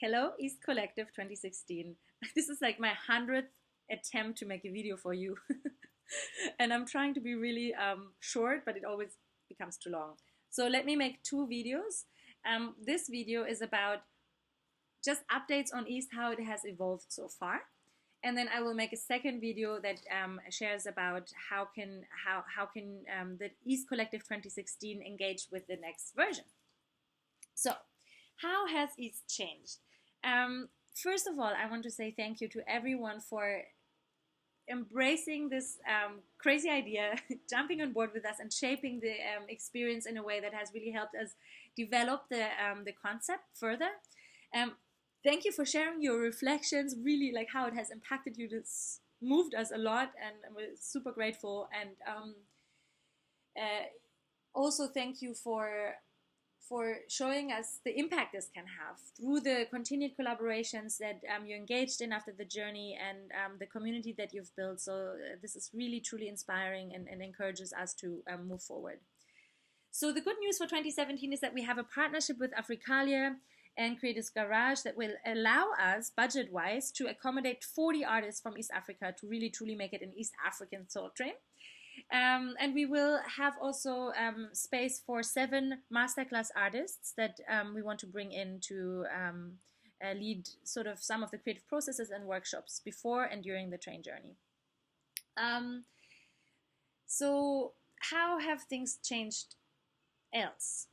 Hello, East Collective 2016. This is like my 100th attempt to make a video for you. And I'm trying to be really short, but it always becomes too long. So let me make two videos. This video is about just updates on East, how it has evolved so far. And then I will make a second video that shares about how can the East Collective 2016 engage with the next version. So, how has East changed? First of all, I want to say thank you to everyone for embracing this crazy idea, jumping on board with us, and shaping the experience in a way that has really helped us develop the concept further. Um, Thank you for sharing your reflections, really like how it has impacted you. This moved us a lot, and we're super grateful. And uh, also thank you for showing us the impact this can have through the continued collaborations that you're engaged in after the journey, and the community that you've built. So this is really truly inspiring, and encourages us to move forward. So the good news for 2017 is that we have a partnership with Africalia and Creators Garage that will allow us, budget-wise, to accommodate 40 artists from East Africa to really truly make it an East African Soul Train. And we will have also space for 7 masterclass artists that we want to bring in to lead sort of some of the creative processes and workshops before and during the train journey. So how have things changed else?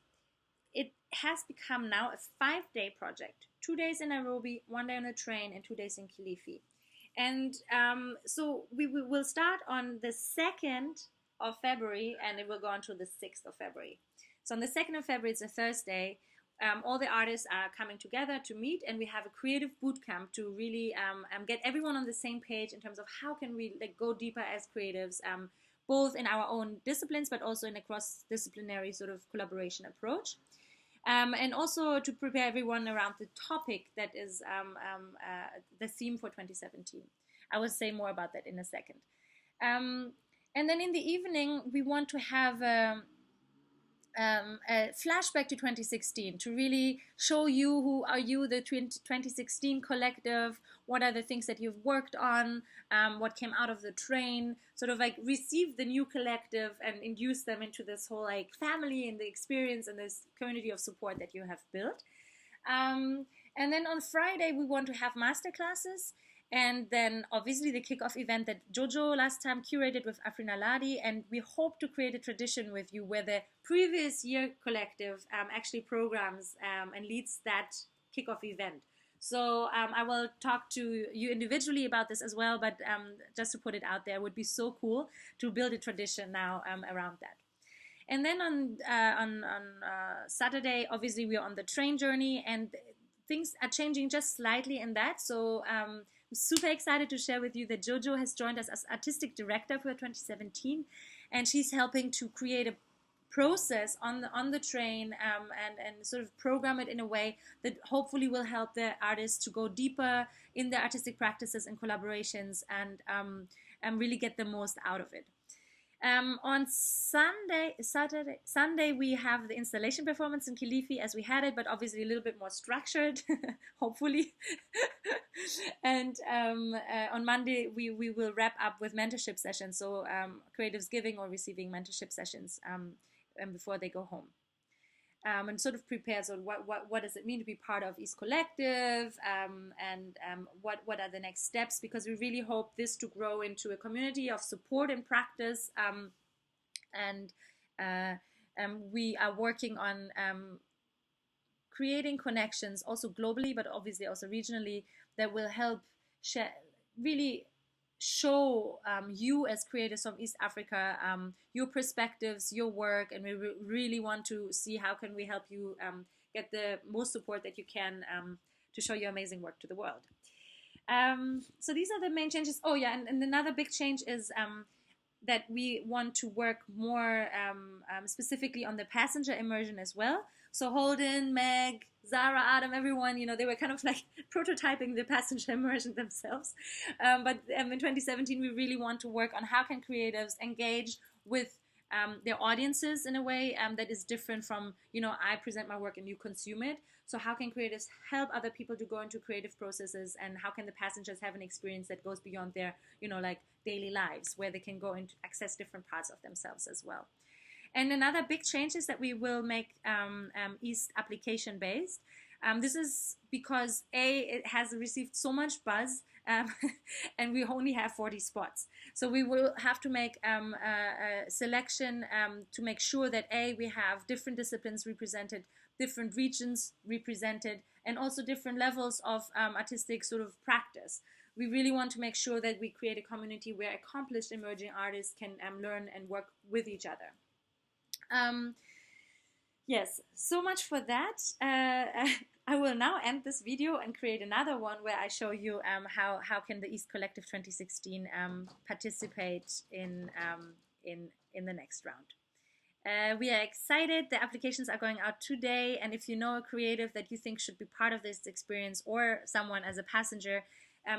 It has become now a 5-day project. 2 days in Nairobi, 1 day on a train, and 2 days in Kilifi. And so we will start on the 2nd of February, and it will go on to the 6th of February. So on the 2nd of February, it's a Thursday. All the artists are coming together to meet, and we have a creative boot camp to really get everyone on the same page in terms of how can we go deeper as creatives, both in our own disciplines, but also in a cross-disciplinary sort of collaboration approach. And also to prepare everyone around the topic that is the theme for 2017. I will say more about that in a second. And then in the evening, we want to have a flashback to 2016 to really show you who are you, the 2016 collective, what are the things that you've worked on, what came out of the train, sort of like receive the new collective and induce them into this whole like family and the experience and this community of support that you have built. And then on Friday, we want to have masterclasses. And then obviously the kickoff event that Jojo last time curated with Afrina Ladi, and we hope to create a tradition with you where the previous year collective actually programs and leads that kickoff event. So I will talk to you individually about this as well, but just to put it out there, it would be so cool to build a tradition now around that. And then on Saturday, obviously we are on the train journey, and things are changing just slightly in that. So I'm super excited to share with you that Jojo has joined us as artistic director for 2017, and she's helping to create a process on the train and sort of program it in a way that hopefully will help the artists to go deeper in their artistic practices and collaborations, and really get the most out of it. On Sunday, we have the installation performance in Kilifi as we had it, but obviously a little bit more structured, hopefully. And on Monday, we will wrap up with mentorship sessions, so creatives giving or receiving mentorship sessions and before they go home. And sort of prepare, so what does it mean to be part of East Collective, and what are the next steps, because we really hope this to grow into a community of support and practice, and we are working on creating connections also globally, but obviously also regionally, that will help really show you as creators from East Africa your perspectives, your work, and we really want to see how can we help you get the most support that you can to show your amazing work to the world. So these are the main changes. Oh yeah, and another big change is that we want to work more specifically on the passenger immersion as well. So Holden, Meg, Zara, Adam, everyone, they were kind of like prototyping the passenger immersion themselves. But in 2017, we really want to work on how can creatives engage with their audiences in a way that is different from, I present my work and you consume it. So how can creatives help other people to go into creative processes, and how can the passengers have an experience that goes beyond their, like daily lives, where they can go and access different parts of themselves as well. And another big change is that we will make EAST application based. This is because it has received so much buzz, and we only have 40 spots. So we will have to make a selection to make sure that we have different disciplines represented, different regions represented, and also different levels of artistic sort of practice. We really want to make sure that we create a community where accomplished emerging artists can learn and work with each other. Yes, so much for that. I will now end this video and create another one where I show you how can the EAST Collective 2016 participate in the next round. We are excited. The applications are going out today, and if you know a creative that you think should be part of this experience, or someone as a passenger,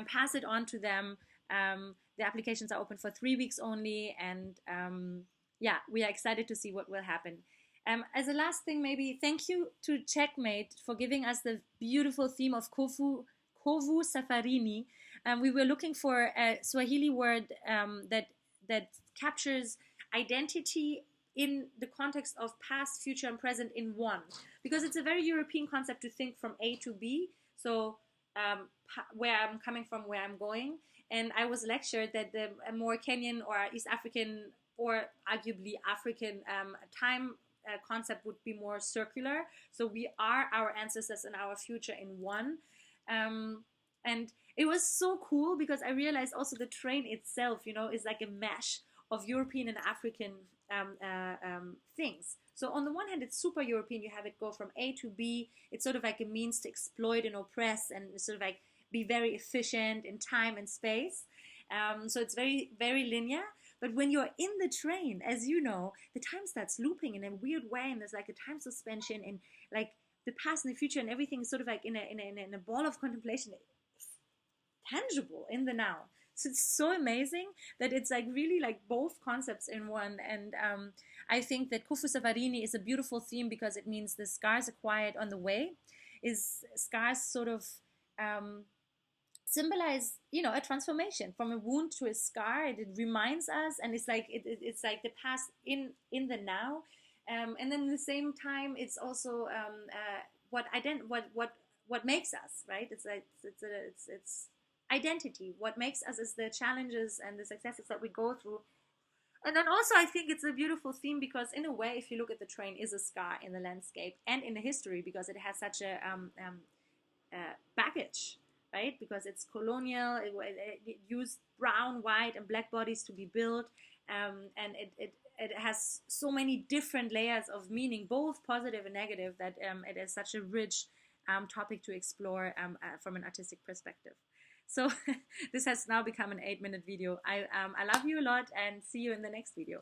pass it on to them. The applications are open for 3 weeks only, and yeah, we are excited to see what will happen. As a last thing, maybe thank you to Checkmate for giving us the beautiful theme of Kovu Safarini. We were looking for a Swahili word that captures identity in the context of past, future, and present in one, because it's a very European concept to think from A to B. So where I'm coming from, where I'm going. And I was lectured that the more Kenyan or East African, or arguably African time concept would be more circular. So we are our ancestors and our future in one. And it was so cool because I realized also the train itself, is like a mesh of European and African things. So on the one hand, it's super European. You have it go from A to B. It's sort of like a means to exploit and oppress, and sort of like be very efficient in time and space. So it's very, very linear. But when you're in the train, as you know, the time starts looping in a weird way, and there's like a time suspension, and like the past and the future, and everything is sort of like in a ball of contemplation, tangible in the now. So it's so amazing that it's like really like both concepts in one. And I think that Kovu Safarini is a beautiful theme because it means the scars acquired on the way. Scars sort of symbolize, a transformation from a wound to a scar. It reminds us, and it's like it's like the past in the now, and then at the same time, it's also what makes us, right? It's like it's identity. What makes us is the challenges and the successes that we go through. And then also, I think it's a beautiful theme because, in a way, if you look at the train, is a scar in the landscape and in the history, because it has such a baggage. Right, because it's colonial, it used brown, white, and black bodies to be built, and it has so many different layers of meaning, both positive and negative, that it is such a rich topic to explore from an artistic perspective. So this has now become an 8-minute video. I love you a lot, and see you in the next video.